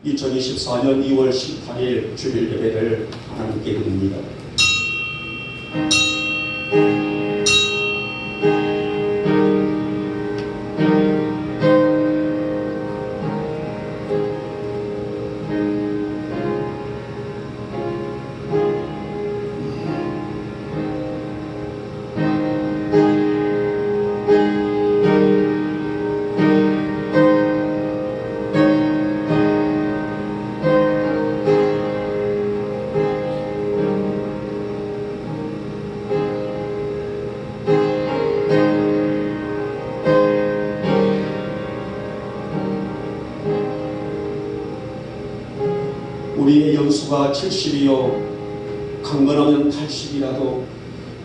2024년 2월 18일 주일 예배를 하나님께 드립니다. 우리의 연수가 70이요 강건하면 80이라도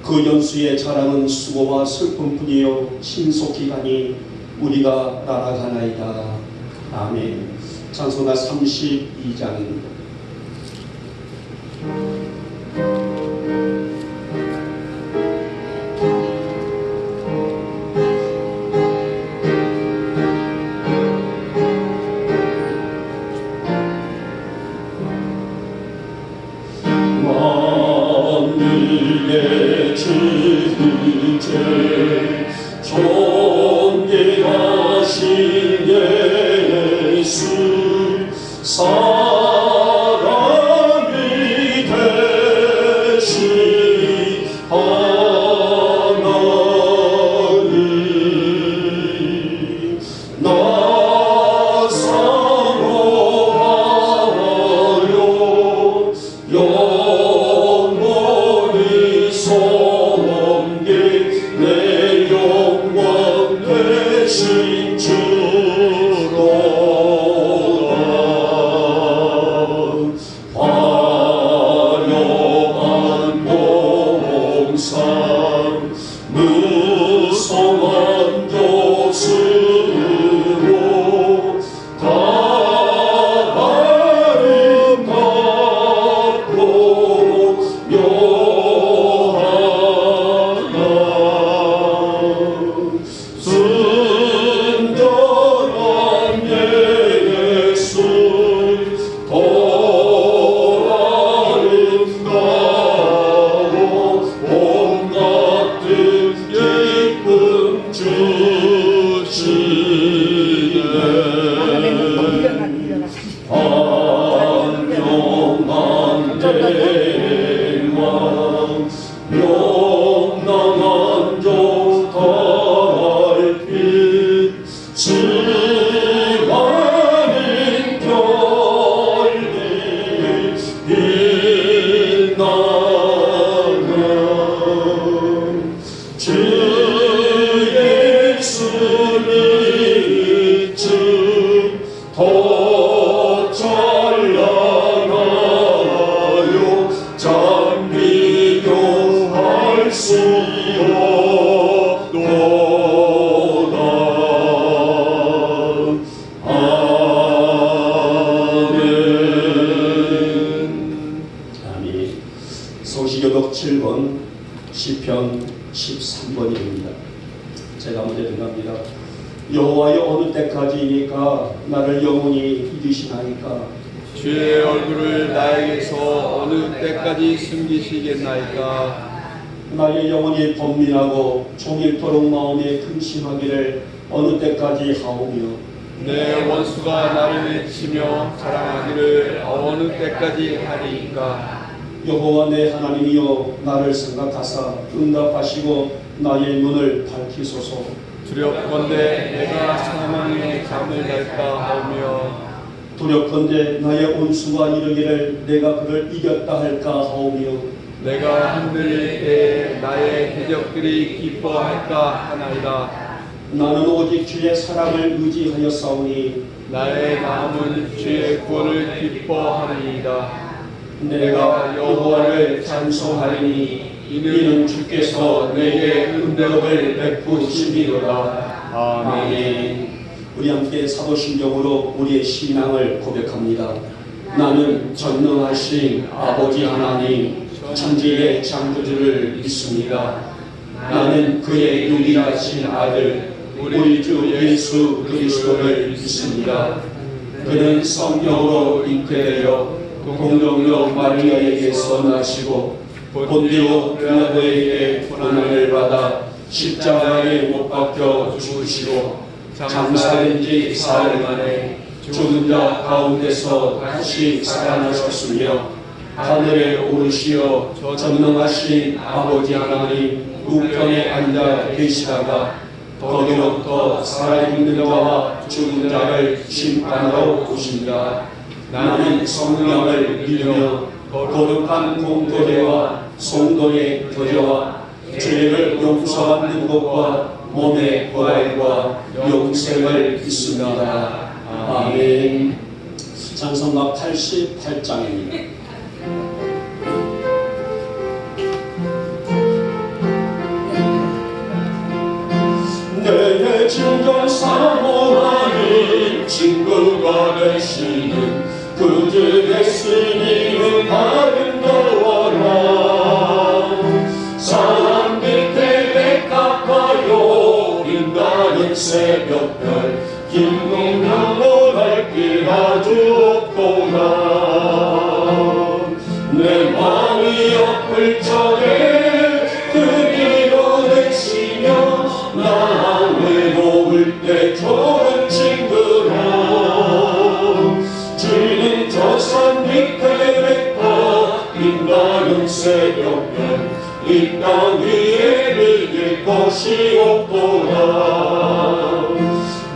그 연수의 자랑은 수고와 슬픔뿐이요 신속히 가니 우리가 날아가나이다. 아멘. 찬송가 32장입니다. 존귀하신 예수 사랑이 되신 하나님 나 사모하여 영원히 섬기 내 영광 되신 주로다. 화려한 봉상 무성한 교수로 다 아름답고 묘하다. 순결한 예수 더 아름다워 온갖 뜻 기쁨 주시네. 안녕한 대왕 명랑한 종 달빛 지가는 별빛 빛나는 주 예수 믿음 더 찬란하여 참 비교할 수 없도다. 아멘. 아멘. 성시교독 7권 시편 13번입니다. 제가 먼저 등갑니다. 여호와여 어느 때까지이니까 나를 영원히 잊으시나이까. 주의 얼굴을 나에게서 어느 때까지 숨기시겠나이까. 나의 영혼이 번민하고 종일토록 마음에 근심하기를 어느 때까지 하오며. 내 원수가 나를 외치며 자랑하기를 어느 때까지 하리이까. 여호와 내 하나님이여 나를 생각하사 응답하시고 나의 눈을 밝히소서. 두렵건대 내가 사망의 잠을 잘까 하오며 두렵건대 나의 온수가 이르기를 내가 그를 이겼다 할까 하오며 내가 흔들릴 때 나의 대적들이 기뻐할까 하나이다. 나는 오직 주의 사랑을 의지하였사오니 나의 마음은 주의 구원을 기뻐하리이다. 내가 여호와를 찬송하리니 이는 주께서 내게 은혜를 베푸심이로다. 아멘. 우리 함께 사도신경으로 우리의 신앙을 고백합니다. 나는 전능하신 아버지 하나님 천지의 창조주를 믿습니다. 나는 그의 유일하신 아들 우리 주 예수 그리스도를 믿습니다. 그는 성령으로 잉태되어 동정녀 마리아에게서 나시고 본디오 빌라도에게 고난을 받아 십자가에 못 박혀 죽으시고 장사된 지 사흘 만에 죽은 자 가운데서 다시 살아나셨으며 하늘에 오르시어 전능하신 아버지 하나님 우편에 앉아 계시다가 거기로부터 살아있는 자와 죽은 자를 심판하러 오신다. 나는 성령을 믿으며 거룩한 공교회와 성도의 교제와 죄를 용서받는 것과 몸의 부활과 영생을 믿습니다. 아멘. 찬송가 88장입니다. 내 진정 사모하는 친구가 되시는 그주 예수님은 아름다워라. 사람 밑에 백합하여 빛나는 새벽별 김동명을 밝길 아주 없구나. 내 마음이 아플 적에 그리로 내쉬며 나 외로울 때 좋은 친구라. 주는 저 산 밑에 백합 빛나는 새벽별 이 땅 위에 믿을 것이 없구나.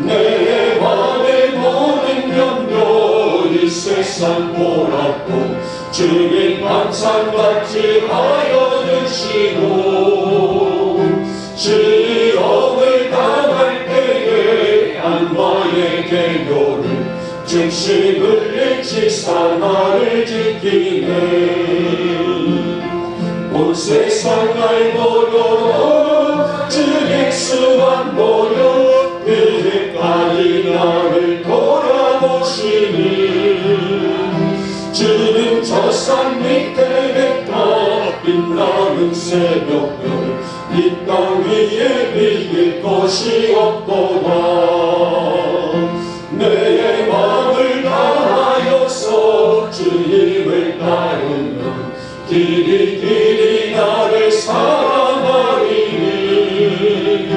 내 맘의 모든 염려 이 세상 보라고 주님 환상같이 하여 주시고 지옥을 당할 때에 안와의 계교를 중심을 잃지 사나를 지키네. 온 세상 날 보려 주 예수만 보려 끝까지 나를 돌아보시니 주는 저 산 밑에 백합 빛나는 새벽별 이 땅 위에 믿을 것이 없도다. 내 마음을 다하여서 주님을 따르면 길이 나를 사랑하리니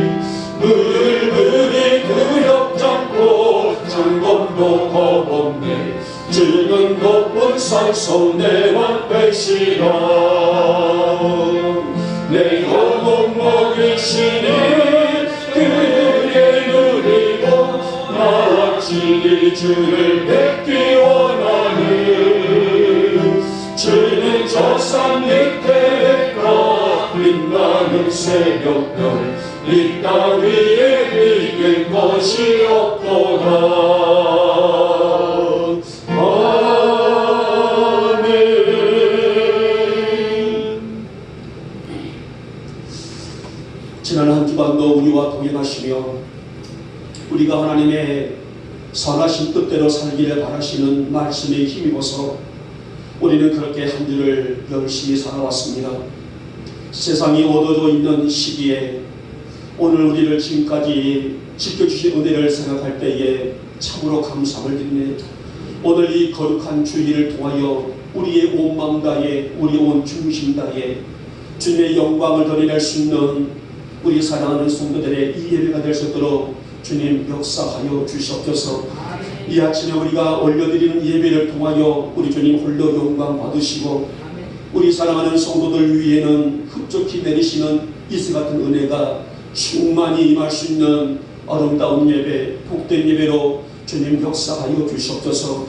물불이 두렵잖고 장검도 겁없네. 주는 높은 산성 내와 배시라. 내 영혼 먹이시니 그의 누리고 나와 친히 주를 뵙기 원하네. 주는 저 산 밑에 백합 빛나는 새벽별 이 땅 위에 믿을 것이 없도다. 아멘. 지난 한 주간도 우리와 동행하시며 우리가 하나님의 선하신 뜻대로 살기를 바라시는 말씀에 힘입어서 우리는 그렇게 한 주를 열심히 살아왔습니다. 세상이 어두워져 있는 시기에 오늘 우리를 지금까지 지켜주신 은혜를 생각할 때에 참으로 감사를 드리네. 오늘 이 거룩한 주일을 통하여 우리의 온 마음 다해 우리 온 중심 다해 주님의 영광을 드러낼 수 있는 우리 사랑하는 성도들의 이 예배가 될 수 있도록 주님 역사하여 주시옵소서. 이 아침에 우리가 올려드리는 예배를 통하여 우리 주님 홀로 영광 받으시고 우리 사랑하는 성도들 위에는 흡족히 내리시는 이슬 같은 은혜가 충만히 임할 수 있는 아름다운 예배, 복된 예배로 주님 역사하여 주시옵소서.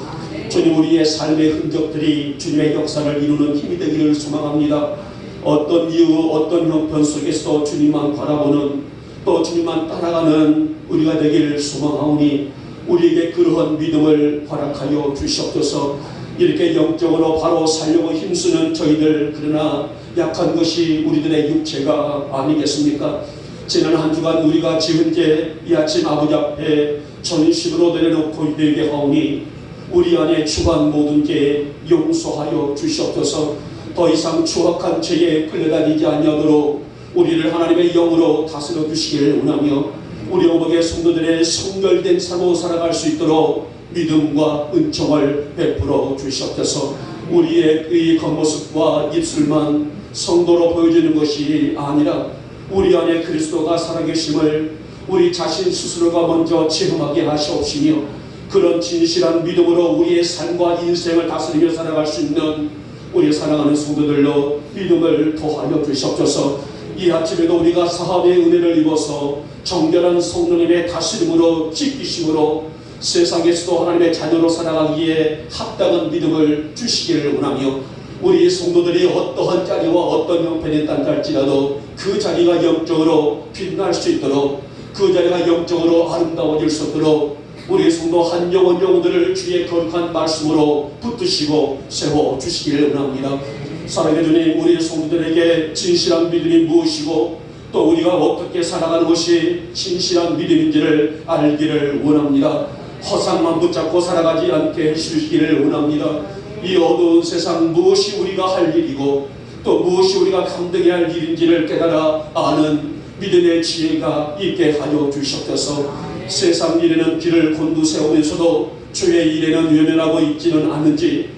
주님 우리의 삶의 흔적들이 주님의 역사를 이루는 힘이 되기를 소망합니다. 어떤 이유 어떤 형편 속에서 주님만 바라보는 또 주님만 따라가는 우리가 되기를 소망하오니 우리에게 그러한 믿음을 허락하여 주시옵소서. 이렇게 영적으로 바로 살려고 힘쓰는 저희들 그러나 약한 것이 우리들의 육체가 아니겠습니까? 지난 한 주간 우리가 지은 죄 이 아침 아버지 앞에 전심으로 내려놓고 회개하오니 우리 안에 추한 모든 죄 용서하여 주시옵소서. 더 이상 추악한 죄에 끌려다니지 아니하도록 우리를 하나님의 영으로 다스려 주시기를 원하며 우리 오목의 성도들의 성결된 삶으로 살아갈 수 있도록 믿음과 은총을 베풀어 주시옵소서. 우리의 이 겉모습과 입술만 성도로 보여주는 것이 아니라 우리 안에 그리스도가 살아계심을 우리 자신 스스로가 먼저 체험하게 하시옵시며, 그런 진실한 믿음으로 우리의 삶과 인생을 다스리며 살아갈 수 있는 우리 사랑하는 성도들로 믿음을 더하여 주시옵소서. 이 아침에도 우리가 사함의 은혜를 입어서 정결한 성령님의 다스림으로 지키심으로 세상에서도 하나님의 자녀로 살아가기에 합당한 믿음을 주시기를 원하며, 우리 성도들이 어떠한 자리와 어떤 형편에 딴할지라도 그 자리가 영적으로 빛날 수 있도록, 그 자리가 영적으로 아름다워질 수 있도록 우리 성도 한 영혼 영혼들을 주의 거룩한 말씀으로 붙드시고 세워주시기를 원합니다. 사랑의 주님, 우리 성도들에게 진실한 믿음이 무엇이고 또 우리가 어떻게 살아가는 것이 진실한 믿음인지를 알기를 원합니다. 허상만 붙잡고 살아가지 않게 해주시기를 원합니다. 이 어두운 세상 무엇이 우리가 할 일이고 또 무엇이 우리가 감당해야 할 일인지를 깨달아 아는 믿음의 지혜가 있게 하여 주시옵소서. 세상 일에는 길을 곤두세우면서도 주의 일에는 외면하고 있지는 않는지,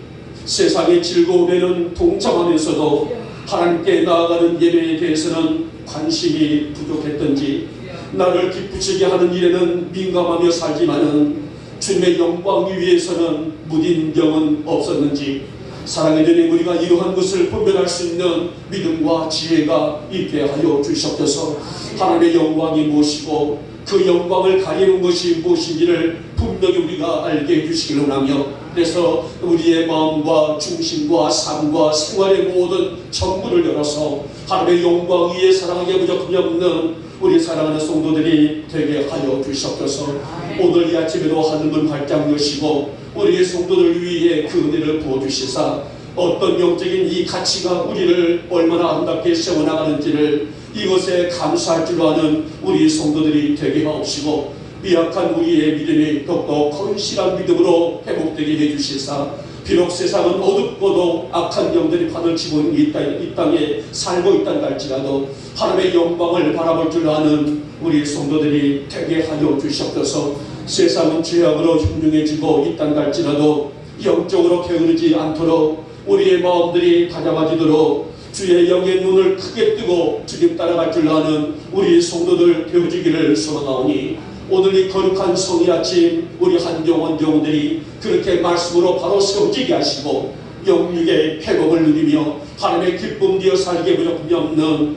세상의 즐거움에는 동참하면서도 하나님께 나아가는 예배에 대해서는 관심이 부족했던지, 나를 기쁘시게 하는 일에는 민감하며 살지만은 주님의 영광 위에서는 무딘경은 없었는지, 사랑의 주님, 우리가 이러한 것을 분별할 수 있는 믿음과 지혜가 있게 하여 주시옵소서. 하나님의 영광이 무엇이고 그 영광을 가리는 것이 무엇인지를 분명히 우리가 알게 해주시기를 원하며, 그래서 우리의 마음과 중심과 삶과 생활의 모든 전부를 열어서 하나님의 영광 위에 사랑하기에 부족함이 없는 우리 사랑하는 성도들이 되게 하여 주시옵소서. 오늘 이 아침에도 하늘문 활짝 여시고 우리의 성도들 위에 그 은혜를 부어주시사 어떤 영적인 이 가치가 우리를 얼마나 아름답게 세워나가는지를 이것에 감사할 줄 아는 우리 성도들이 되게 하옵시고, 미약한 우리의 믿음이 더욱더 건실한 믿음으로 회복되게 해주시사, 비록 세상은 어둡고도 악한 영들이 판을 치고 있는 이 땅에 살고 있다는 할지라도 하나님의 영광을 바라볼 줄 아는 우리 성도들이 되게 하여 주시옵소서. 세상은 죄악으로 흉흉해지고 있다는 할지라도 영적으로 게으르지 않도록 우리의 마음들이 다잡아지도록 주의 영의 눈을 크게 뜨고 주님 따라갈 줄 아는 우리 성도들 되어지기를 소망하오니, 오늘 이 거룩한 성의 아침 우리 한 영혼 영혼들이 그렇게 말씀으로 바로 세워지게 하시고 영육의 회복을 누리며 하나님의 기쁨 되어 살게 부족함이 없는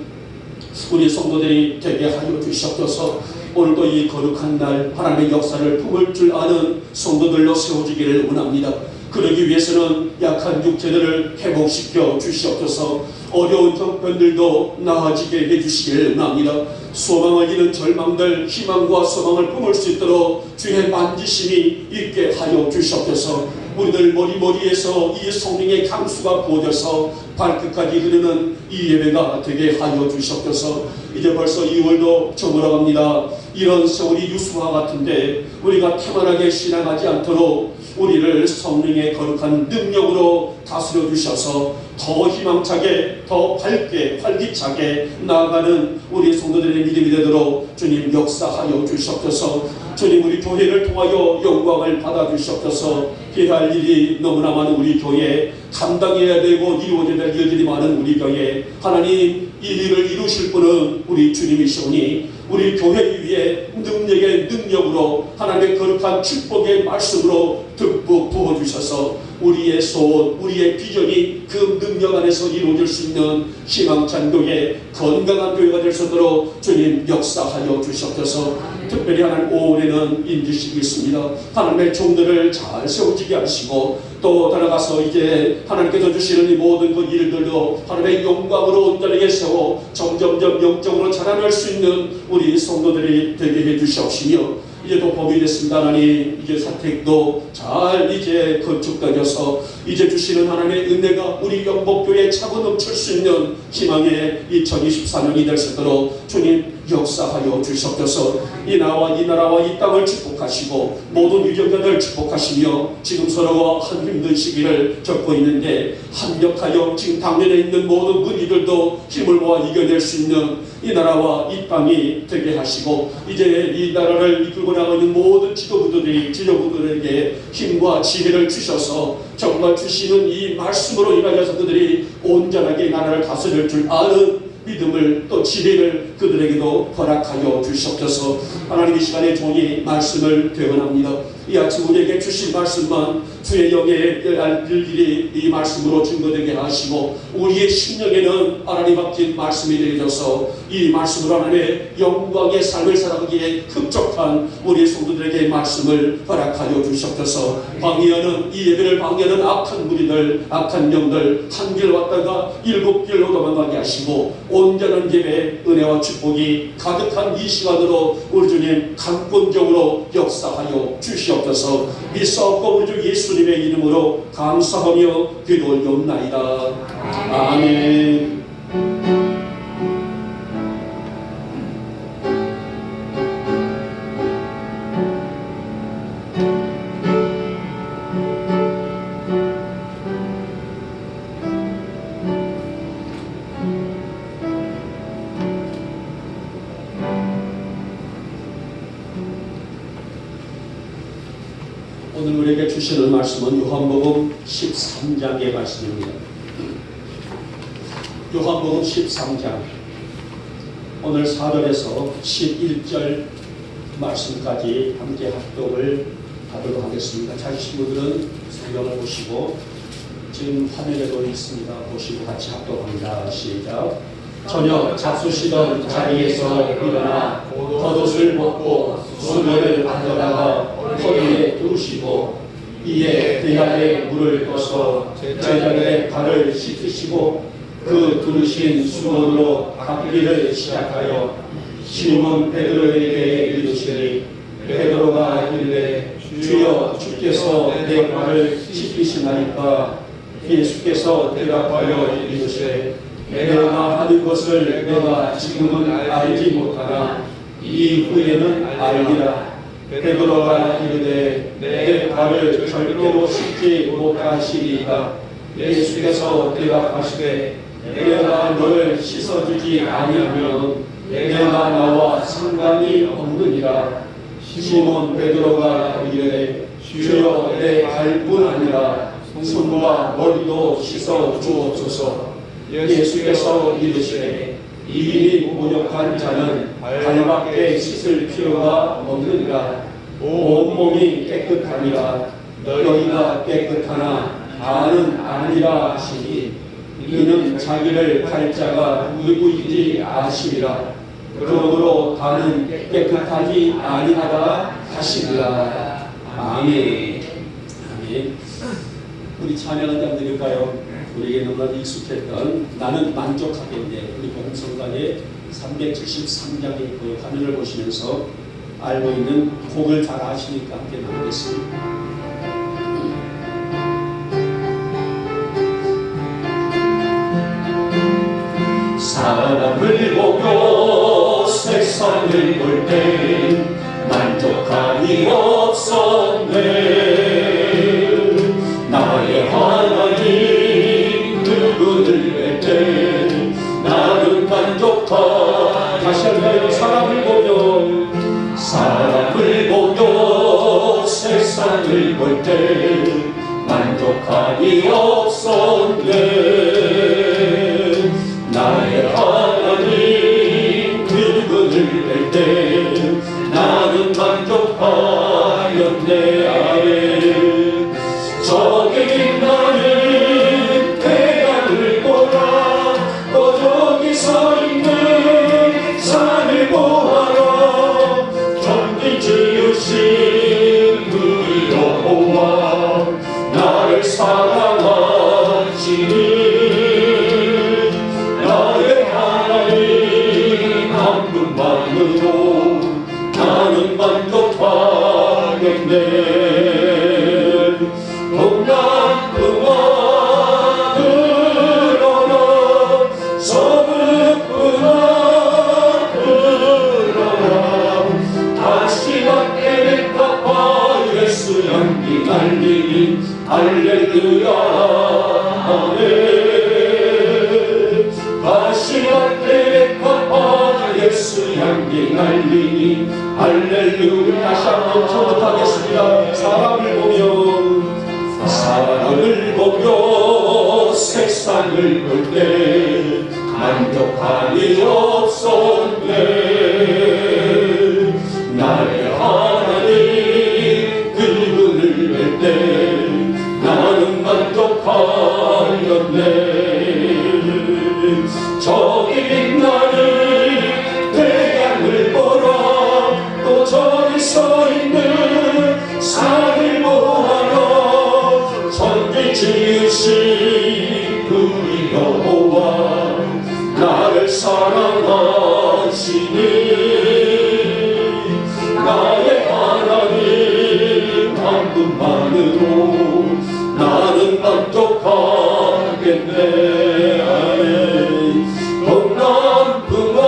우리 성도들이 되게 하여 주시옵소서. 오늘도 이 거룩한 날 하나님의 역사를 품을 줄 아는 성도들로 세워지기를 원합니다. 그러기 위해서는 약한 육체들을 회복시켜 주시옵소서. 어려운 형편들도 나아지게 해주시기를 원합니다. 소망을 잃은 절망들 희망과 소망을 품을 수 있도록 주의 만지심이 있게 하여 주시옵소서. 우리들 머리머리에서 이 성령의 강수가 부어져서 발끝까지 흐르는 이 예배가 되게 하여 주시옵소서. 이제 벌써 2월도 저물어갑니다. 이런 세월이 유수와 같은데 우리가 태만하게 신앙하지 않도록 우리를 성령의 거룩한 능력으로 다스려 주셔서 더 희망차게 더 밝게 활기차게 나아가는 우리 성도들의 믿음이 되도록 주님 역사하여 주시옵소서. 주님, 우리 교회를 통하여 영광을 받아 주시옵소서. 해야 할 일이 너무나 많은 우리 교회, 감당해야 되고 이루어져야 될 일들이 많은 우리 교회, 하나님 이 일을 이루실 분은 우리 주님이시오니 우리 교회 위에 능력의 능력으로 하나님의 거룩한 축복의 말씀으로 듬뿍 부어주셔서 우리의 소원, 우리의 비전이 그 능력 안에서 이루어질 수 있는 희망찬 교회, 건강한 교회가 될 수 있도록 주님 역사하여 주시옵소서. 특별히 하나님 올해는 인주식이 있습니다. 하나님의 종들을 잘 세워지게 하시고 또 따라가서 이제 하나님께서 주시는 이 모든 그 일들도 하나님의 영광으로 온전하게 세워 점점점 영적으로 자라날 수 있는 우리 성도들이 되게 해주시옵시며, 이제 또 봄이 됐습니다. 하나님, 이제 사택도 잘 이제 건축되어서 이제 주시는 하나님의 은혜가 우리 영복교에 차고 넘칠 수 있는 희망의 2024년이 될 수 있도록 주님 역사하여 주시옵소서. 이 나라와 이 땅을 축복하시고 모든 유정자들 축복하시며 지금 서로가 한 힘든 시기를 겪고 있는데 합력하여 지금 당면에 있는 모든 문의들도 힘을 모아 이겨낼 수 있는 이 나라와 이 땅이 되게 하시고 이제 이 나라를 이끌고 나가고 있는 모든 지도부들에게 힘과 지혜를 주셔서 정말 주시는 이 말씀으로 인하여서 그들이 온전하게 나라를 다스릴 줄 아는 믿음을 또 지혜를 그들에게도 허락하여 주시옵소서. 하나님 이 시간에 종이 말씀을 되원합니다. 이 아침 우리에게 주신 말씀만 주의 영에 일일이 이 말씀으로 증거되게 하시고 우리의 심령에는 하나님 앞진 말씀이 되어져서 이 말씀으로 하나님의 영광의 삶을 살아가기에 흡족한 우리의 성도들에게 말씀을 허락하여 주시옵소서. 방해하는 이 예배를 방해하는 악한 무리들 악한 영들 한 길 왔다가 7길로 도망가게 하시고 온전한 예배 은혜와 축복이 가득한 이 시간으로 우리 주님 강권적으로 역사하여 주시옵소서. 믿사옵고 우리 주 예수님의 이름으로 감사하며 기도 올려옵나이다. 아멘. 오늘 우리에게 주시는 말씀은 요한복음 13장의 말씀입니다. 요한복음 13장 오늘 4절에서 11절 말씀까지 함께 합독을 하도록 하겠습니다. 찾으신 분들은 성경을 보시고 지금 화면에도 있습니다. 보시고 같이 합독합니다. 시작. 저녁 잡수시던 자리에서 일어나 겉옷을 벗고 수건을 가져다가 허리 위에 두르시고 이에 대야에 물을 떠서 제자들의 발을 씻으시고 그 두르신 수건으로 닦기를 시작하여 시몬 베드로에게 이르시니 베드로가 이르되 주여 주께서 내 발을 씻기시나이까 예수께서 대답하여 이르시되 내가 하는 것을 내가 지금은 알지 못하나 이후에는 알리라. 베드로가 이르되 내 발을 절대로 씻지 못하시리이다. 예수께서 대답하시되 내가 너를 씻어주지 아니하면 내가 나와 상관이 없느니라. 시몬 베드로가 이르되 주여 내 발뿐 아니라 손과 머리도 씻어 주옵소서. 예수께서 이르시되 이미 모욕한 자는 발밖에 씻을 필요가 없느니라. 온몸이 깨끗하니라. 너희가 깨끗하나 다는 아니라 하시니 이는 자기를 갈 자가 누구인지 아심이라. 그러므로 다는 깨끗하지 아니하다 하시니라. 아멘. 아멘. 우리 찬양한 장 드릴까요? 우리에게 너무나 익숙했던 나는 만족하겠네. 우리 복음성가의 373장에 있고요. 화면을 보시면서 알고 있는 곡을 잘 아시니까 함께 나누겠습니다. 사람을 보고 세상을 볼 때 만족함이 없었네. 나의 하나님 그분을 뵐 때 나는 만족하. 다시 한번 사람을 보며 세상을 볼 때 만족함이 없었네. 나의 하나님 그분을 뵐 때 나는 만족하였네. 아멘. 저기 나는 태양을 보라. 또 저기 서 있는 산을 보아라. 전기 지으신 그 여호와 나를 사랑하시니 나의 하나님 한 분만으로 나는 만족하겠네. 동남풍아 불어라. 서북풍아 불어라. 할렐루야 아멘. 마지막 때에 갚아 예수 향기 날리니 할렐루야. 다시 한번 처음부터 하겠습니다. 사람을 보며 세상을 볼 때 만족함이 없었네. 나의 하나님 그분을 뵐 때 나는 만족하였네. 저기 빛나는 태양을 보라. 또 저기 서 있는 산을 보아라. 천지 지으신 우리 여호와 나를 사랑하시니 나의 하나님 한 분만으로 나는 만족하겠네. 아멘. 동남풍아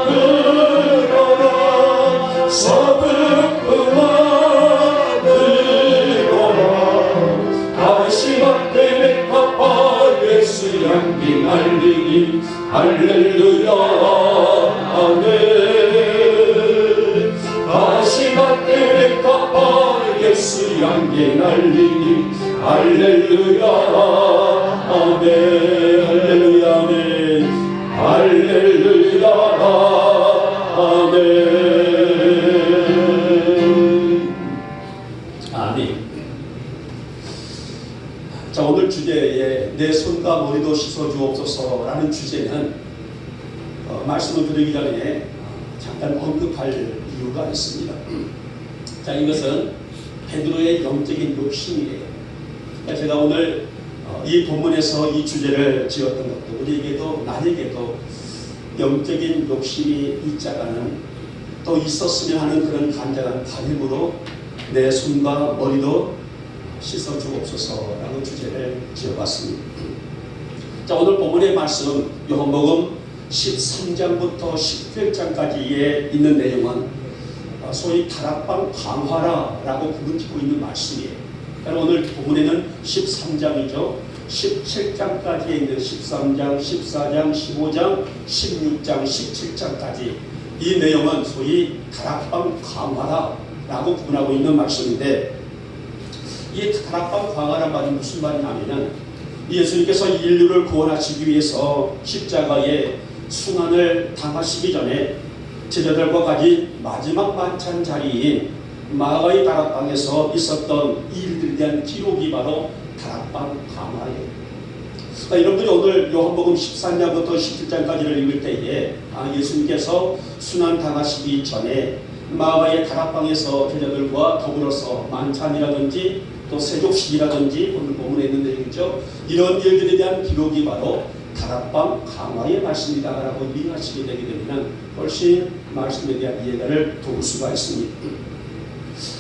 불어라. 서북풍아 불어라. 다시마 때문에 갚아 예수 향기 날리니 할렐루야 아멘. 다시마 때문에 갚아 예수 향기 날리니 할렐루야 아멘. 할렐루야 아멘. 할렐루야 아멘. 아멘. 자, 오늘 주제에 내 손과 머리도 씻어주옵소서라는 주제는 말씀을 드리기 전에 잠깐 언급할 이유가 있습니다. 자, 이것은 베드로의 영적인 욕심이에요. 그러니까 제가 오늘 이 본문에서 이 주제를 지었던 것도 우리에게도 나에게도 영적인 욕심이 있자가는 또 있었으면 하는 그런 간절한 바람으로 내 손과 머리도 씻어주옵소서라는 주제를 지어봤습니다. 자, 오늘 본문의 말씀 요한복음 13장부터 17장까지에 있는 내용은 소위 다락방 강화라라고 부르고 있는 말씀이에요. 그러니까 오늘 본문에는 13장이죠. 17장까지에 있는 13장, 14장, 15장, 16장, 17장까지 이 내용은 소위 다락방 강화라라고 구분하고 있는 말씀인데, 이 다락방 강화란 말이 무슨 말이냐면은 예수님께서 인류를 구원하시기 위해서 십자가의 순환을 당하시기 전에 제자들과 가진 마지막 만찬 자리인 마가의 다락방에서 있었던 일들에 대한 기록이 바로 다락방 강화예요. 그러니까 여러분들이 오늘 요한복음 13장부터 17장까지를 읽을 때에 예수님께서 순환 당하시기 전에 마가의 다락방에서 제자들과 더불어서 만찬이라든지 또 세족식이라든지 오늘 본문에 있는 내용이죠. 이런 일들에 대한 기록이 바로 다락방 강화의 말씀이다라고 이해하시게 되게 되면 훨씬 말씀에 대한 이해를 도울 수가 있습니다.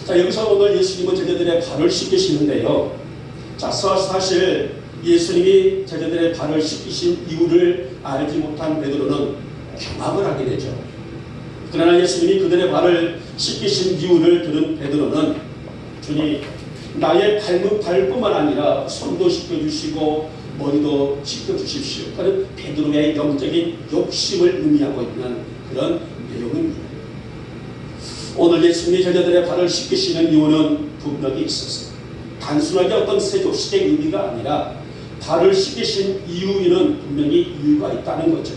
자, 여기서 오늘 예수님은 제자들의 발을 씻기시는데요. 자, 사실 예수님이 제자들의 발을 씻기신 이유를 알지 못한 베드로는 경악을 하게 되죠. 그러나 예수님이 그들의 발을 씻기신 이유를 들은 베드로는 주님, 나의 발뿐만 아니라 손도 씻겨주시고 머리도 씻겨주십시오. 그런 베드로의 영적인 욕심을 의미하고 있는 그런 내용입니다. 오늘 예수님이 제자들의 발을 씻기시는 이유는 분명히 있었어요. 단순하게 어떤 세족식의 의미가 아니라 발을 씻기신 이유에는 분명히 이유가 있다는 거죠.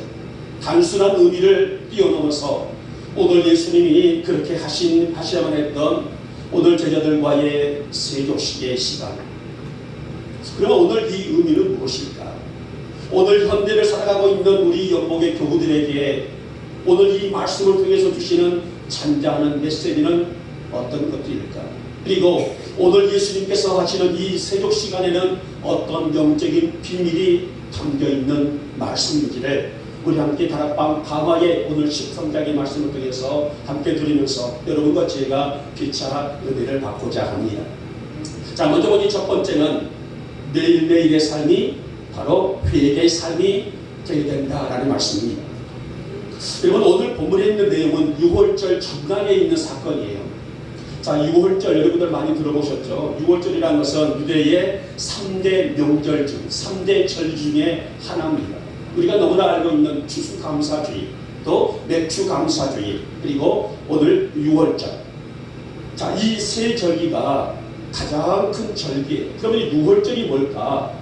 단순한 의미를 뛰어넘어서 오늘 예수님이 그렇게 하셔야만 했던 오늘 제자들과의 세족식의 시간. 그러면 오늘 이 의미는 무엇일까? 오늘 현대를 살아가고 있는 우리 연복의 교우들에게 오늘 이 말씀을 통해서 주시는 잔잔한 메시지는 어떤 것들일까? 그리고 오늘 예수님께서 하시는 이 세족 시간에는 어떤 영적인 비밀이 담겨있는 말씀인지를 우리 함께 다락방 강화의 오늘 13장의 말씀을 통해서 함께 들으면서 여러분과 제가 피차 은혜를 받고자 합니다. 자, 먼저 보니 첫 번째는 매일매일의 삶이 바로 회개의 삶이 되게 된다라는 말씀입니다. 여러분, 오늘 본문에 있는 내용은 6월절 전날에 있는 사건이에요. 자, 6월절 여러분들 많이 들어보셨죠? 6월절이라는 것은 유대의 3대 명절 중 3대 절 중에 하나입니다. 우리가 너무나 알고 있는 추수감사주의, 또 맥주감사주의, 그리고 오늘 6월절. 자, 이 세 절기가 가장 큰 절기예요. 그러면 6월절이 뭘까?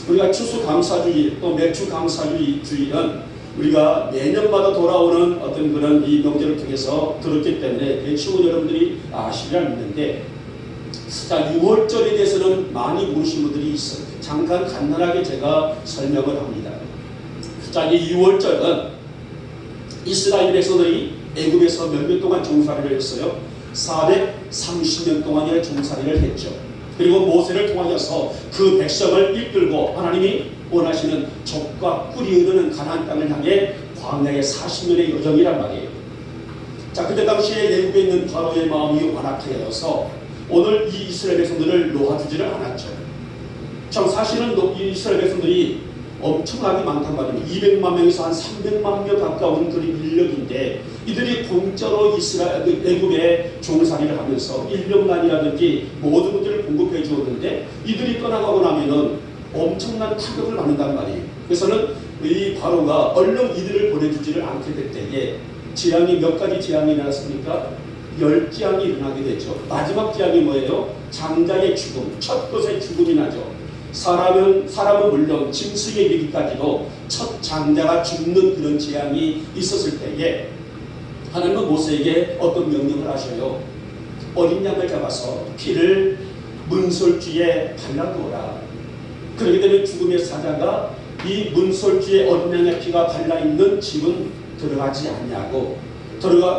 우리가 추수감사주의, 또 맥주감사주의는 우리가 매년마다 돌아오는 어떤 그런 이 명절을 통해서 들었기 때문에 대충 여러분들이 아시리라 믿는데, 자, 6월절에 대해서는 많이 모르시는 분들이 있어요. 잠깐 간단하게 제가 설명을 합니다. 자, 이 6월절은 이스라엘 백성들이 애굽에서 몇 년 동안 종살이를 했어요. 430년 동안의 종살이를 했죠. 그리고 모세를 통하여서 그 백성을 이끌고 하나님이 원하시는 젖과 꿀이 흐르는 가나안 땅을 향해 광야의 40년의 여정이란 말이에요. 자, 그때 당시에 애굽에 있는 바로의 마음이 완악하여서 오늘 이 이스라엘 백성들을 놓아주지를 않았죠. 참 사실은 이 이스라엘 백성들이 엄청나게 많단 말입니다. 200만 명에서 한 300만 명 가까운 그런 인력인데, 이들이 공짜로 애굽에 종살이를 하면서 인력난이라든지 모든 것들을 공급해 주었는데, 이들이 떠나가고 나면은 엄청난 타격을 받는단 말이에요. 그래서는 이 바로가 얼른 이들을 보내주지를 않게 될 때에 재앙이 몇 가지 재앙이 일어났습니까? 10재앙이 일어나게 되죠. 마지막 재앙이 뭐예요? 장자의 죽음, 첫 것의 죽음이 나죠. 사람은 물론 짐승에 이르기까지도 첫 장자가 죽는 그런 재앙이 있었을 때에 하나님은 모세에게 어떤 명령을 하셔요? 어린 양을 잡아서 피를 문설주에 발라두어라. 그렇게 되면 죽음의 사자가 이 문설주에 어린 양의 피가 발라있는 집은 들어가지 않냐고,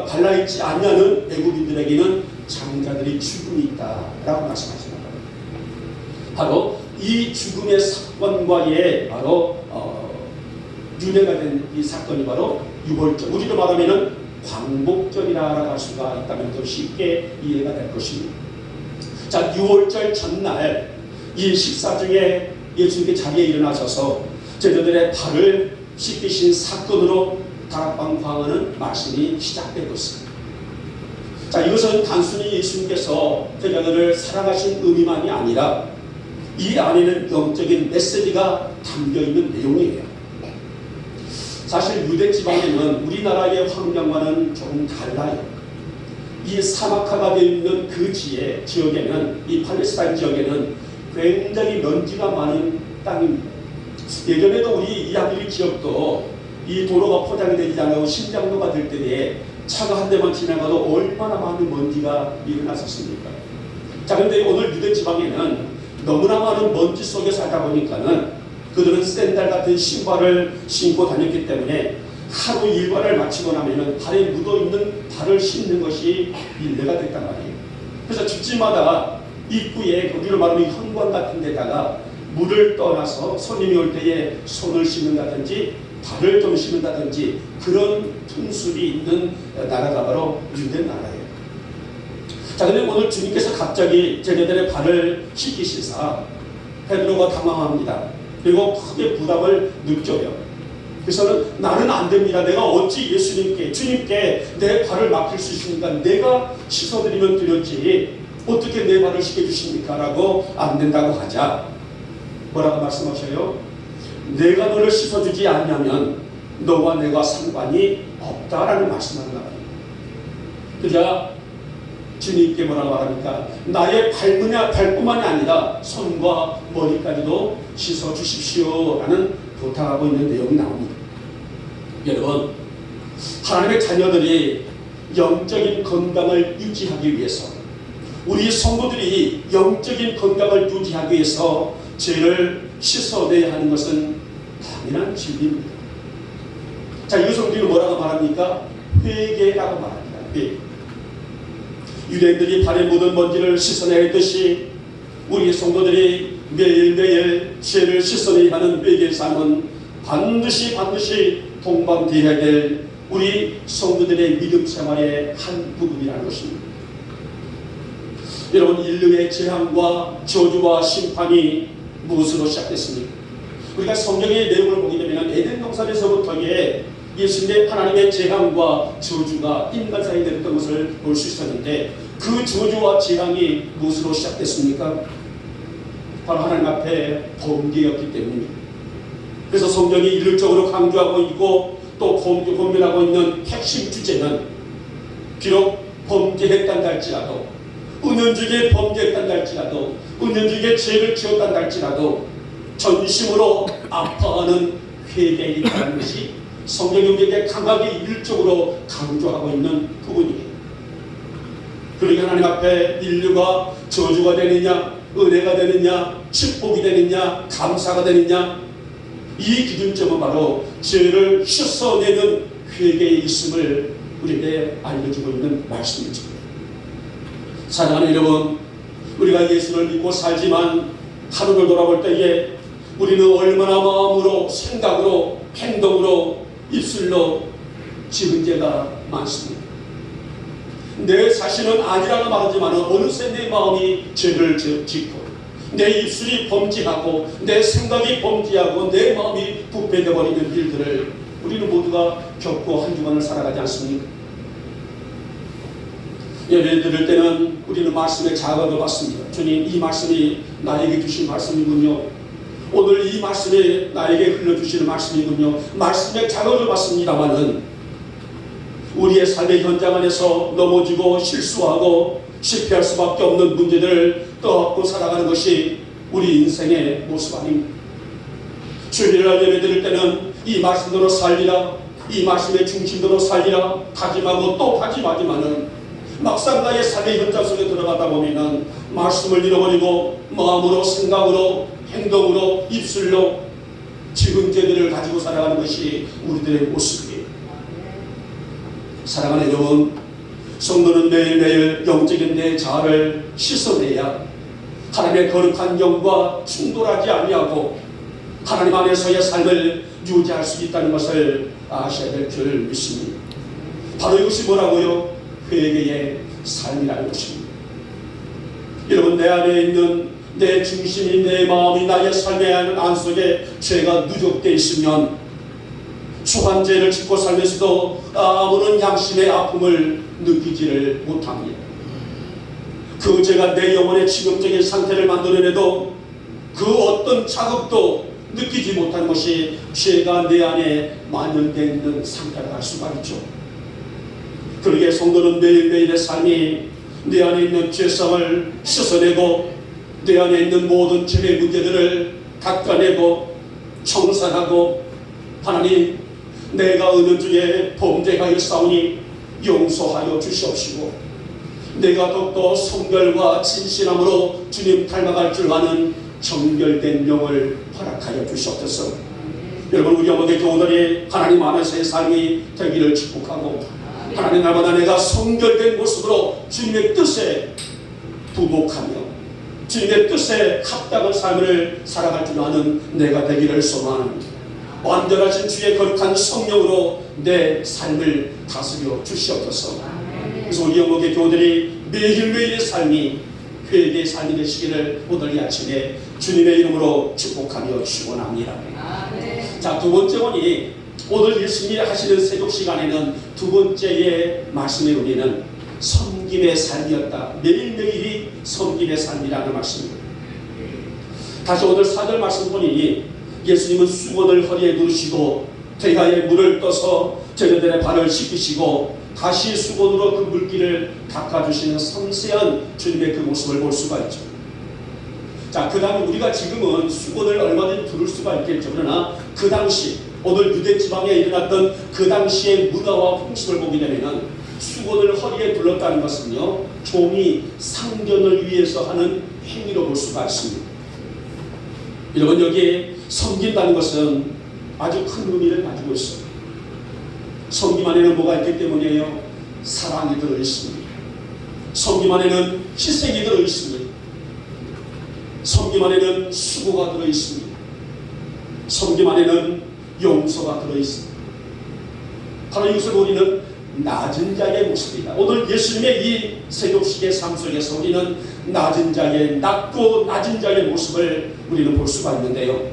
발라있지 않냐는 애굽인들에게는 장자들이 죽음이 있다라고 말씀하시는 거예요. 바로 이 죽음의 사건과의 바로 유래가 된 이 사건이 바로 6월절, 우리로 말하면은 광복절이라고 할 수가 있다면 더 쉽게 이해가 될 것입니다. 자, 6월절 전날 이 식사 중에 예수님께 자리에 일어나셔서 제자들의 발을 씻기신 사건으로 다락방 광화는 말씀이 시작된 것입니다. 자, 이것은 단순히 예수님께서 제자들을 사랑하신 의미만이 아니라 이 안에는 영적인 메시지가 담겨있는 내용이에요. 사실 유대 지방에는 우리나라의 환경과는 조금 달라요. 이 사막화가 되어 있는 그 지역에는, 이 팔레스타인 지역에는 굉장히 먼지가 많은 땅입니다. 예전에도 우리 이야기 지역도 이 도로가 포장이 되지 않고 신장로가 될 때에 차가 한 대만 지나가도 얼마나 많은 먼지가 일어났었습니까? 자, 그런데 오늘 유대 지방에는 너무나 많은 먼지 속에 살다 보니까는 그들은 샌들 같은 신발을 신고 다녔기 때문에 하루 일과를 마치고 나면은 발에 묻어있는 발을 씻는 것이 일례가 됐단 말이에요. 그래서 집집마다 입구에 우리로 말하면 현관 같은 데다가 물을 떠나서 손님이 올 때에 손을 씻는다든지 발을 좀 씻는다든지 그런 풍습이 있는 나라가 바로 유대 나라예요. 자, 근데 오늘 주님께서 갑자기 제자들의 발을 씻기시사 베드로가 당황합니다. 그리고 크게 부담을 느껴요. 그래서는 나는 안 됩니다. 내가 어찌 주님께 내 발을 맡길 수 있습니까? 내가 씻어드리면 드렸지 어떻게 내 발을 씻겨주십니까? 라고 안 된다고 하자 뭐라고 말씀하셔요? 내가 너를 씻어주지 않냐면 너와 내가 상관이 없다라는 말씀을 하는 거예요. 그자 주님께 뭐라고 말합니까? 나의 발뿐만이 아니라 손과 머리까지도 씻어주십시오 라는 부탁하고 있는 내용이 나옵니다. 여러분, 하나님의 자녀들이 영적인 건강을 유지하기 위해서, 우리 성도들이 영적인 건강을 유지하기 위해서 죄를 씻어내야 하는 것은 당연한 진리입니다. 자, 이것을 우리는 뭐라고 말합니까? 회개라고 말합니다. 회개. 유대인들이 발에 묻은 먼지를 씻어내듯이 우리 성도들이 매일매일 죄를 씻어내야 하는 회개의 삶은 반드시 동반되어야 될 우리 성도들의 믿음 생활의 한 부분이라는 것입니다. 여러분, 인류의 재앙과 저주와 심판이 무엇으로 시작됐습니까? 우리가 성경의 내용을 보게 되면 에덴 동산에서부터의 예수님의 하나님의 재앙과 저주가 인간 사이에 내렸던 것을 볼 수 있었는데, 그 저주와 재앙이 무엇으로 시작됐습니까? 바로 하나님 앞에 범죄였기 때문입니다. 그래서 성경이 일률적으로 강조하고 있고 또 고민하고 있는 핵심 주제는 비록 범죄했단다 할지라도, 은연중에 범죄했단다 할지라도, 은연중에 죄를 지었단다 할지라도 전심으로 아파하는 회개에 있다는 것이 성경이 우리에게 강하게 일률적으로 강조하고 있는 부분이에요. 그러니 하나님 앞에 인류가 저주가 되느냐, 은혜가 되느냐, 축복이 되느냐, 감사가 되느냐, 이 기준점은 바로 죄를 씻어내는 회개에 있음을 우리에게 알려주고 있는 말씀이죠. 사랑하는 여러분, 우리가 예수를 믿고 살지만 하루를 돌아볼 때에 우리는 얼마나 마음으로, 생각으로, 행동으로, 입술로 지은 죄가 많습니다. 내 자신은 아니라고 말하지만 어느새 내 마음이 죄를 짓고 내 입술이 범죄하고 내 생각이 범죄하고 내 마음이 부패되어 버리는 일들을 우리는 모두가 겪고 한 주간을 살아가지 않습니까? 예배 드릴 때는 우리는 말씀의 자각을 받습니다. 주님, 이 말씀이 나에게 주신 말씀이군요. 오늘 이 말씀이 나에게 흘려주시는 말씀이군요. 말씀의 자각을 받습니다마는 우리의 삶의 현장 안에서 넘어지고 실수하고 실패할 수밖에 없는 문제들을 떠안고 살아가는 것이 우리 인생의 모습 아닙니다. 주일날 예배 드릴 때는 이 말씀대로 살리라, 이 말씀의 중심대로 살리라 다짐하고 또 다짐하지만은 막상 나의 삶의 현장 속에 들어가다 보면은 말씀을 잃어버리고 마음으로, 생각으로, 행동으로, 입술로 지은 죄들을 가지고 살아가는 것이 우리들의 모습이에요. 사랑하는 여러분, 성도는 매일매일 영적인 내 자아를 씻어내야 하나님의 거룩한 영과 충돌하지 아니하고 하나님 안에서의 삶을 유지할 수 있다는 것을 아셔야 될 줄 믿습니다. 바로 이것이 뭐라고요? 회개의 삶이라는 것입니다. 여러분, 내 안에 있는 내 중심이, 내 마음이, 나의 삶의 안 속에 죄가 누적되어 있으면 추한 죄를 짓고 살면서도 아무런 양심의 아픔을 느끼지를 못합니다. 그 죄가 내 영혼의 지금적인 상태를 만들어내도 그 어떤 자극도 느끼지 못하는 것이 죄가 내 안에 만연되어 있는 상태가 갈 수가 있죠. 그러기에 성도는 매일매일의 삶이 내 안에 있는 죄성을 씻어내고 내 안에 있는 모든 죄의 문제들을 닦아내고 청산하고, 하나님, 내가 은연중에 범죄하였사오니 용서하여 주시옵시고 내가 더욱더 성결과 진실함으로 주님 닮아갈 줄 아는 정결된 영을 허락하여 주시옵소서. 여러분, 우리 어머니 교우들이 하나님 안에서의 삶이 되기를 축복하고 하나님 날마다 내가 성결된 모습으로 주님의 뜻에 부복하며 주님의 뜻에 합당한 삶을 살아갈 줄 아는 내가 되기를 소망합니다. 완전하신 주의 거룩한 성령으로 내 삶을 다스려 주시옵소서. 그래서 우리 영목의 교우들이 매일매일의 삶이 회개의 삶이 되시기를 오늘 이 아침에 주님의 이름으로 축복하며 축원합니다. 자, 두 번째 원이 오늘 예수님이 하시는 세족 시간에는 두 번째의 말씀의 의미는 섬김의 삶이었다. 매일매일이 섬김의 삶이라는 말씀입니다. 다시 오늘 4절 말씀 보니 예수님은 수건을 허리에 두르시고 대야에 물을 떠서 제자들의 발을 씻기시고 다시 수건으로 그 물기를 닦아주시는 섬세한 주님의 그 모습을 볼 수가 있죠. 자, 그 다음에 우리가 지금은 수건을 얼마든지 두를 수가 있겠죠. 그러나 그 당시 오늘 유대지방에 일어났던 그 당시의 문화와 풍습을 보게 되면 수건을 허리에 둘렀다는 것은요, 종이 상견을 위해서 하는 행위로 볼 수가 있습니다. 여러분, 여기에 섬긴다는 것은 아주 큰 의미를 가지고 있어요. 섬김 안에는 뭐가 있기 때문이에요? 사랑이 들어있습니다. 섬김 안에는 희생이 들어있습니다. 섬김 안에는 수고가 들어있습니다. 섬김 안에는 용서가 들어있습니다. 바로 이것을 우리는 낮은 자의 모습이다. 오늘 예수님의 이 세족식의 삶 속에서 우리는 낮은 자의, 낮고 낮은 자의 모습을 우리는 볼 수가 있는데요.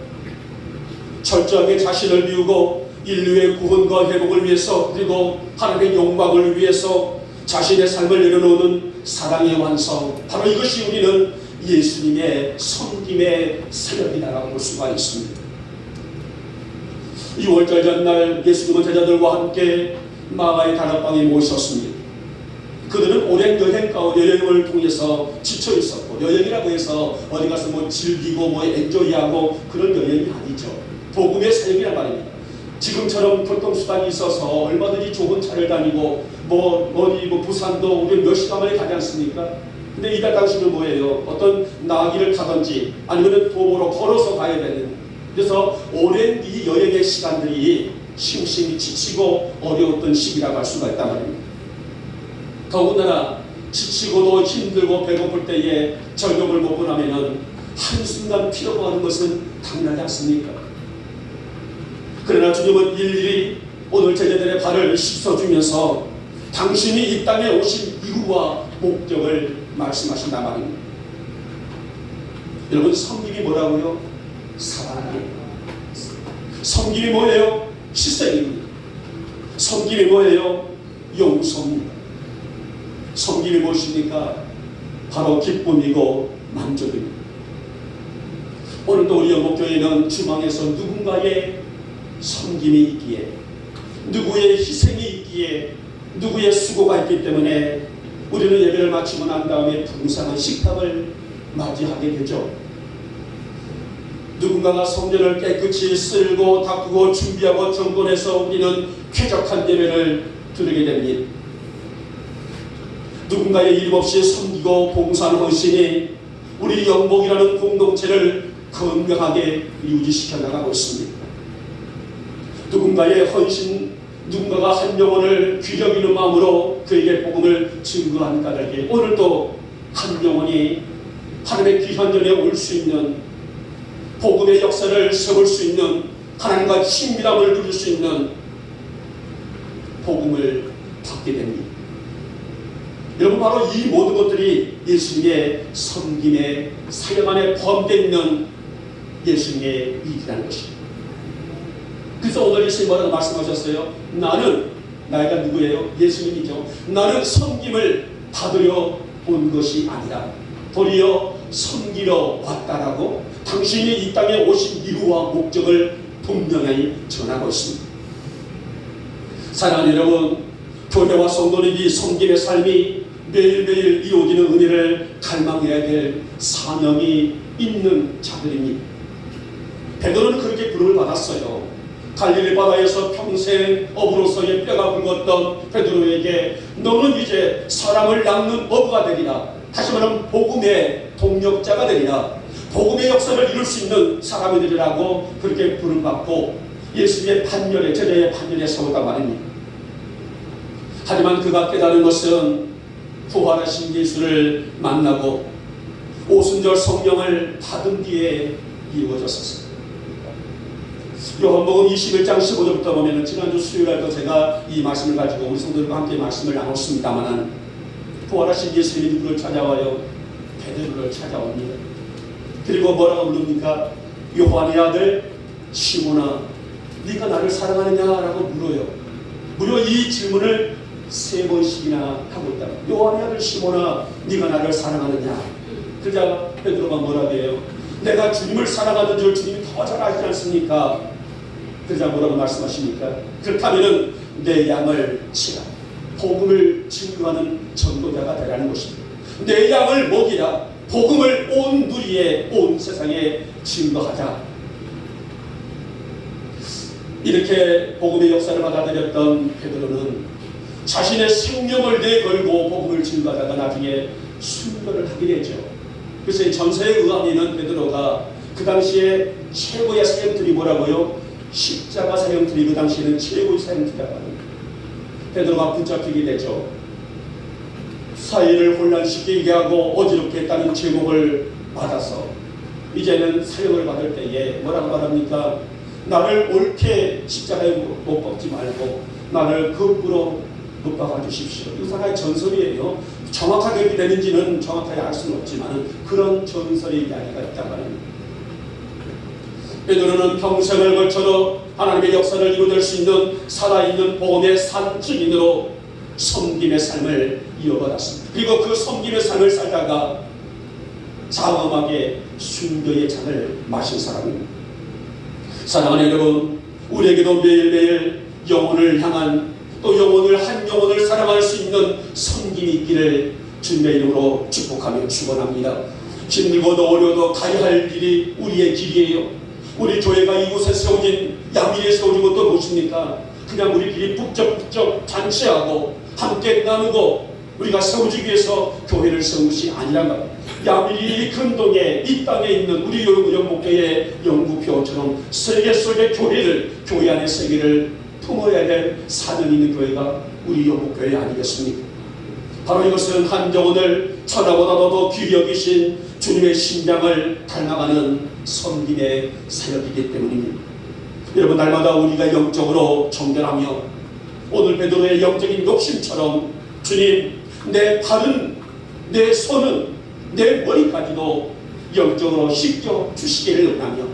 철저하게 자신을 비우고 인류의 구원과 회복을 위해서, 그리고 하나님의 영광을 위해서 자신의 삶을 내려놓는 사랑의 완성, 바로 이것이 우리는 예수님의 섬김의 사역이라고 볼 수가 있습니다. 6월절 전날 예수님은 제자들과 함께 마가의 다락방에 모이셨습니다. 그들은 오랜 여행을 통해서 지쳐 있었고, 여행이라고 해서 어디 가서 뭐 즐기고 뭐 엔조이하고 그런 여행이 아니죠. 복음의 사역이란 말입니다. 지금처럼 교통수단이 있어서 얼마든지 좋은 차를 다니고 어디 부산도 우리 몇 시간 만에 가지 않습니까? 근데 이달 당시는 뭐예요? 어떤 나귀를 타든지 아니면 도보로 걸어서 가야 되는, 그래서 오랜 이 여행의 시간들이 심심히 지치고 어려웠던 시기라고 할 수가 있단 말입니다. 더군다나 지치고도 힘들고 배고플 때에 저녁을 먹고 나면은 한순간 피로가 오는 것은 당연하지 않습니까? 그러나 주님은 일일이 오늘 제자들의 발을 씻어주면서 당신이 이 땅에 오신 이유와 목적을 말씀하신단 말입니다. 여러분, 섬김이 뭐라고요? 사랑이에요. 섬김이 뭐예요? 희생입니다. 섬김이 뭐예요? 용서입니다. 섬김이 무엇입니까? 바로 기쁨이고 만족입니다. 오늘도 우리 영목교회는 주방에서 누군가의 섬김이 있기에, 누구의 희생이 있기에, 누구의 수고가 있기 때문에 우리는 예배를 마치고 난 다음에 풍성한 식탁을 맞이하게 되죠. 누군가가 성전을 깨끗이 쓸고 닦고 준비하고 정돈해서 우리는 쾌적한 예배를 드리게 됩니다. 누군가의 일 없이 섬기고 봉사하는 헌신이 우리 영목이라는 공동체를 건강하게 유지시켜 나가고 있습니다. 누군가의 헌신, 누군가가 한 영혼을 귀력 있는 마음으로 그에게 복음을 증거한 까닭에 오늘도 한 영혼이 하나님의 귀한 전에 올 수 있는, 복음의 역사를 세울 수 있는, 하나님과 친밀함을 누릴 수 있는 복음을 받게 됩니다. 여러분, 바로 이 모든 것들이 예수님의 섬김의 사역 안에 포함되어 있는 예수님의 일이라는 것입니다. 그래서 오늘 예수님 뭐라고 말씀하셨어요? 나이가 누구예요? 예수님이죠. 나는 섬김을 받으려 온 것이 아니라 도리어 섬기러 왔다라고 당신이 이 땅에 오신 이유와 목적을 분명히 전하고 있습니다. 사랑하는 여러분, 교회와 성도는 이 섬김의 삶이 매일매일 이어지는 은혜를 갈망해야 될 사명이 있는 자들입니다. 베드로는 그렇게 부름을 받았어요. 갈릴리 바다에서 평생 어부로서의 뼈가 굵었던 베드로에게 너는 이제 사람을 낚는 어부가 되리라. 다시 말하면 복음의 동력자가 되리라. 복음의 역사를 이룰 수 있는 사람이 되리라고 그렇게 부름받고 예수님의 반열에, 제자의 반열에 세웠단 말입니다. 하지만 그가 깨달은 것은 부활하신 예수를 만나고 오순절 성령을 받은 뒤에 이루어졌었습니다. 요한복음 21장 15절부터 보면 지난주 수요일날도 제가 이 말씀을 가지고 우리 성도들과 함께 말씀을 나눴습니다만, 부활하신 예수님이 누구를 찾아와요? 베드로를 찾아옵니다. 그리고 뭐라고 부릅니까? 요한의 아들 시몬아, 네가 나를 사랑하느냐라고 물어요. 무려 이 질문을 3번씩이나 하고 있다. 요한의 아들 시몬아, 네가 나를 사랑하느냐? 그러자 베드로가 뭐라고 해요? 내가 주님을 사랑하는 줄 주님이 더 잘 아시지 않습니까? 그러자 뭐라고 말씀하십니까? 그렇다면 내 양을 치라. 복음을 증거하는 전도자가 되라는 것입니다. 내 양을 먹이라. 복음을 온 누리에, 온 세상에 증거하자. 이렇게 복음의 역사를 받아들였던 베드로는 자신의 생명을 내걸고 복음을 증거하다가 나중에 순교를 하게 되죠. 그래서 전서에 의하면 베드로가 그 당시에 최고의 사형틀이 뭐라고요? 십자가 사형틀이 그 당시에는 최고의 사형틀이라고 합니다. 베드로가 붙잡히게 되죠. 사회를 혼란시키게 하고 어지럽게 했다는 제목을 받아서 이제는 사형을 받을 때에 뭐라고 말합니까? 나를 옳게 십자가에 못 박지 말고 나를 거꾸로 못 박아 주십시오. 이거 하나의 전설이에요. 정확하게 되는지는 정확하게 알 수는 없지만 그런 전설의 이야기가 있단 말입니다. 베드로는 평생을 걸쳐도 하나님의 역사를 이루어낼 수 있는 살아있는 복음의 산 증인으로 섬김의 삶을 이어받았습니다. 그리고 그 섬김의 삶을 살다가 장엄하게 순교의 잔을 마신 사람입니다. 사랑하는 여러분, 우리에게도 매일매일 영혼을 향한, 또 한 영혼을 사랑할 수 있는 섬김이 있기를 주님의 이름으로 축복하며 축원합니다. 힘들고도 어려워도 가야 할 길이 우리의 길이에요. 우리 교회가 이곳에 세워진, 야미에 세워진 것도 무엇입니까? 그냥 우리끼리 북적북적 잔치하고 함께 나누고 우리가 세우기 위해서 교회를 세운 것이 아니란 말이에요. 야밀이 근동에 이 땅에 있는 우리 영목교회의 영구표처럼 세계 속의 교회를, 교회 안의 세계를 품어야 될 사명 있는 교회가 우리 영목교회 아니겠습니까? 바로 이것은 한 영혼을 천하보다도 더 귀히 여기신 주님의 심장을 닮아가는 섬김의 사역이기 때문입니다. 여러분, 날마다 우리가 영적으로 정결하며 오늘 베드로의 영적인 욕심처럼 주님, 내 발은, 내 손은, 내 머리까지도 영적으로 씻겨 주시기를 원하며,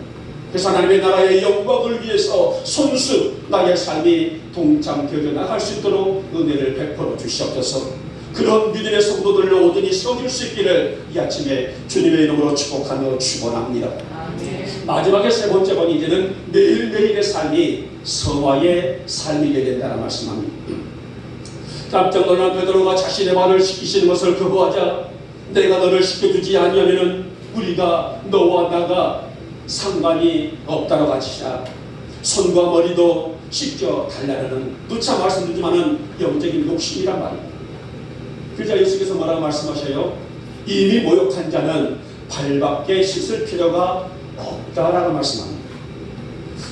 그래서 하나님의 나라의 영광을 위해서 손수 나의 삶이 동참되어 나갈 수 있도록 은혜를 베풀어 주시옵소서. 그런 믿음의 성도들을 오든지 세워줄 수 있기를 이 아침에 주님의 이름으로 축복하며 축원합니다. 마지막에 세 번째 번, 이제는 매일매일의 삶이 성화의 삶이게 된다는 말씀합니다. 깜짝 놀란 베드로가 자신의 발을 씻기시는 것을 거부하자, 내가 너를 씻겨주지 아니하면 우리가 너와 나가 상관이 없다고 하시자 손과 머리도 씻겨 달라는 누차 말씀드리지만은 영적인 욕심이란 말입니다. 그러자 예수께서 뭐라고 말씀하셔요? 이미 모욕한 자는 발밖에 씻을 필요가 없다라고 말씀합니다.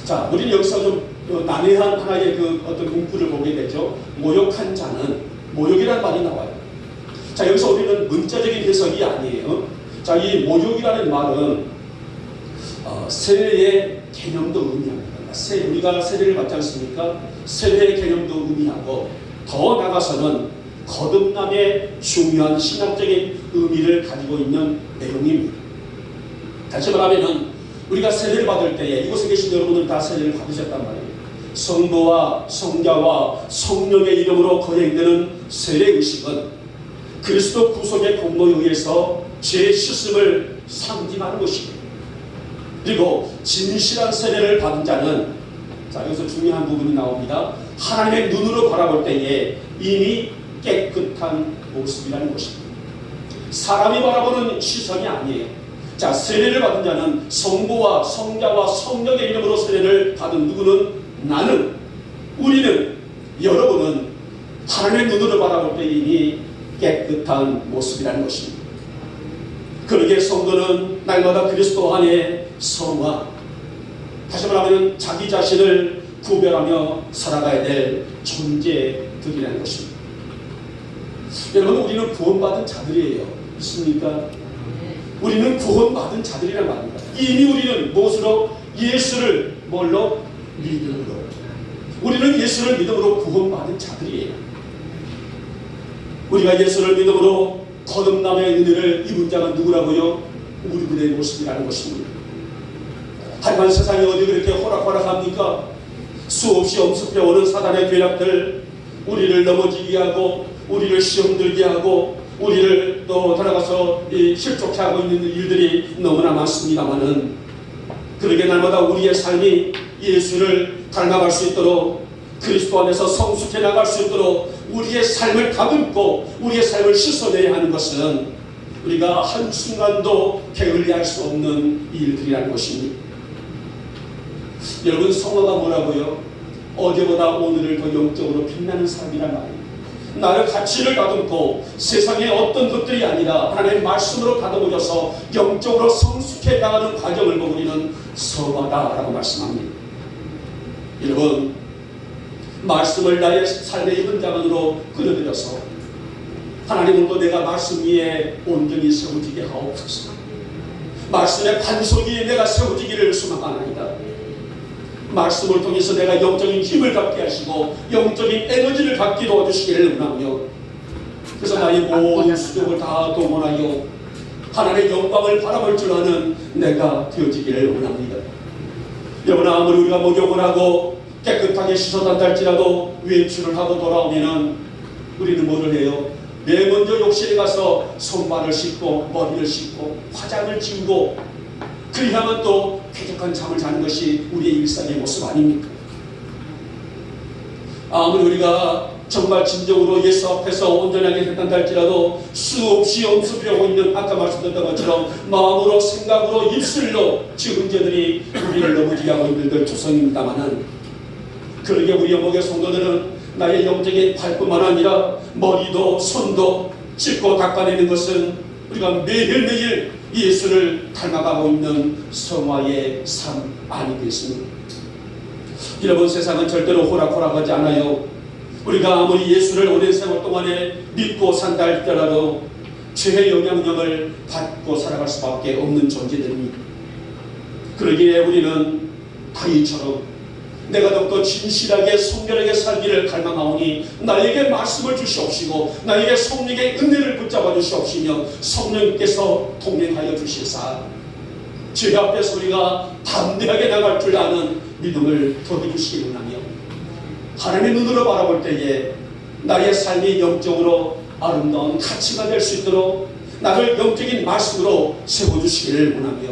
자, 우리는 여기서 좀 난해한 하나의 그 어떤 문구를 보게 되죠. 모욕한 자는, 모욕이라는 말이 나와요. 자, 여기서 우리는 문자적인 해석이 아니에요. 자, 이 모욕이라는 말은 세례의 개념도 의미합니다. 우리가 세례를 받지 않습니까? 세례의 개념도 의미하고, 더 나아가서는 거듭남의 중요한 신학적인 의미를 가지고 있는 내용입니다. 다시 말하면 우리가 세례를 받을 때에, 이곳에 계신 여러분은 다 세례를 받으셨단 말이에요. 성부와 성자와 성령의 이름으로 거행되는 세례의식은 그리스도 구속의 공로에 의해서 죄 씻음을 상징하는 것입니다. 그리고 진실한 세례를 받은 자는, 자, 여기서 중요한 부분이 나옵니다. 하나님의 눈으로 바라볼 때에 이미 깨끗한 모습이라는 것입니다. 사람이 바라보는 시선이 아니에요. 자, 세례를 받은 자는 성부와 성자와 성령의 이름으로 세례를 받은 누구는 나는, 우리는, 여러분은 하나님의 눈으로 바라볼 때 이미 깨끗한 모습이라는 것입니다. 그러기에 성도는 날마다 그리스도 안에 성화, 다시 말하면 자기 자신을 구별하며 살아가야 될 존재들이라는 것입니다. 여러분, 우리는 구원받은 자들이에요. 있습니까? 우리는 구원받은 자들이란 말입니다. 이미 우리는 무엇으로? 예수를 뭘로? 믿음으로. 우리는 예수를 믿음으로 구원받은 자들이에요. 우리가 예수를 믿음으로 거듭남의 은혜를 입은 자가 누구라고요? 우리들의 모습이라는 것입니다. 하지만 세상이 어디 그렇게 호락호락합니까? 수없이 엄습해오는 사단의 괴략들, 우리를 넘어지게 하고, 우리를 시험 들게 하고, 우리를 또 들어가서 실족해 하고 있는 일들이 너무나 많습니다만은, 그러게 날마다 우리의 삶이 예수를 닮아갈 수 있도록, 그리스도 안에서 성숙해 나갈 수 있도록 우리의 삶을 다듬고 우리의 삶을 씻어내야 하는 것은 우리가 한순간도 게을리할 수 없는 일들이라는 것입니다. 여러분, 성화가 뭐라고요? 어제보다 오늘을 더 영적으로 빛나는 삶이란 말이에요. 나의 가치를 다듬고 세상의 어떤 것들이 아니라 하나님의 말씀으로 다듬어져서 영적으로 성숙해 나가는 과정을 보고 우리는 성화다라고 말씀합니다. 여러분, 말씀을 나의 삶의 현장으로 끌어들여서 하나님은 내가 말씀 위에 온전히 세워지게 하옵소서. 말씀의 반석 위에 내가 세워지기를 소망하나이다. 말씀을 통해서 내가 영적인 힘을 갖게 하시고 영적인 에너지를 갖게 도와주시기를 원하며, 그래서 나의 모든 수족을 다 동원하여 하나님의 영광을 바라볼 줄 아는 내가 되어지기를 원합니다. 여러분, 아무리 우리가 목욕을 하고 깨끗하게 씻어단다 할지라도 외출을 하고 돌아오면은 우리는 뭐를 해요? 맨 먼저 욕실에 가서 손발을 씻고 머리를 씻고 화장을 지우고 그리야만 또 쾌적한 잠을 자는 것이 우리의 일상의 모습 아닙니까? 아무리 우리가 정말 진정으로 예수 앞에서 온전하게 됐단다 할지라도 수없이 엄습하고 있는 아까 말씀드렸던 것처럼 마음으로 생각으로 입술로 지은자들이 우리를 넘어지게 하고 있는 들 조성입니다마는, 그러게 우리 영목의 성도들은 나의 영적인 발뿐만 아니라 머리도 손도 씻고 닦아내는 것은 우리가 매일매일 예수를 닮아가고 있는 성화의 삶 아니겠습니까? 여러분, 세상은 절대로 호락호락하지 않아요. 우리가 아무리 예수를 오랜 세월 동안에 믿고 산다 할지라도 죄의 영향력을 받고 살아갈 수밖에 없는 존재들입니다. 그러기에 우리는 다윗처럼 내가 더욱더 진실하게 성결하게 살기를 갈망하오니 나에게 말씀을 주시옵시고 나에게 성령의 은혜를 붙잡아 주시옵시며 성령께서 동행하여 주시사 죄 앞에서 우리가 담대하게 나갈 줄 아는 믿음을 더해 주시기 원하며, 하나님의 눈으로 바라볼 때에 나의 삶이 영적으로 아름다운 가치가 될 수 있도록 나를 영적인 말씀으로 세워주시기를 원하며,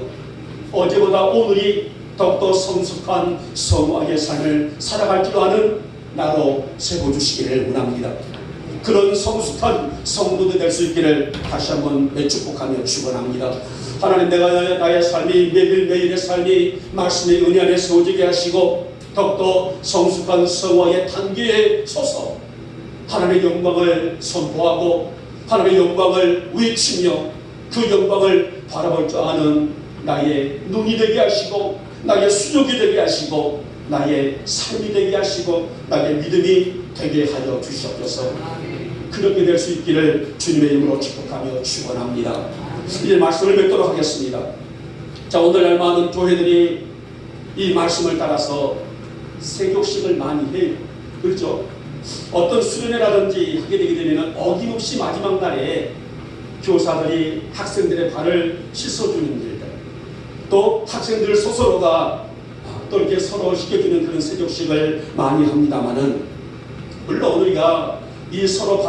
어제보다 오늘이 더욱더 성숙한 성화의 삶을 살아갈 줄 아는 나로 세워주시기를 원합니다. 그런 성숙한 성도들 될 수 있기를 다시 한번 축복하며 축원합니다. 하나님, 내가 나의 삶이 매일매일의 삶이 말씀의 은혜 안에 세워지게 하시고 더욱더 성숙한 성화의 단계에 서서 하나님의 영광을 선포하고 하나님의 영광을 외치며 그 영광을 바라볼 줄 아는 나의 눈이 되게 하시고 나의 수족이 되게 하시고 나의 삶이 되게 하시고 나의 믿음이 되게 하여 주시옵소서. 그렇게 될 수 있기를 주님의 이름으로 축복하며 축원합니다. 이제 말씀을 맺도록 하겠습니다. 자, 오늘날 많은 교회들이 이 말씀을 따라서 세교식을 많이 해요. 그렇죠? 어떤 수련회라든지 하게 되게 되면 어김없이 마지막 날에 교사들이 학생들의 발을 씻어주는 일들, 또 학생들 스스로가 또 이렇게 서로 시켜주는 그런 세족식을 많이 합니다마는, 물론 우리가 이 서로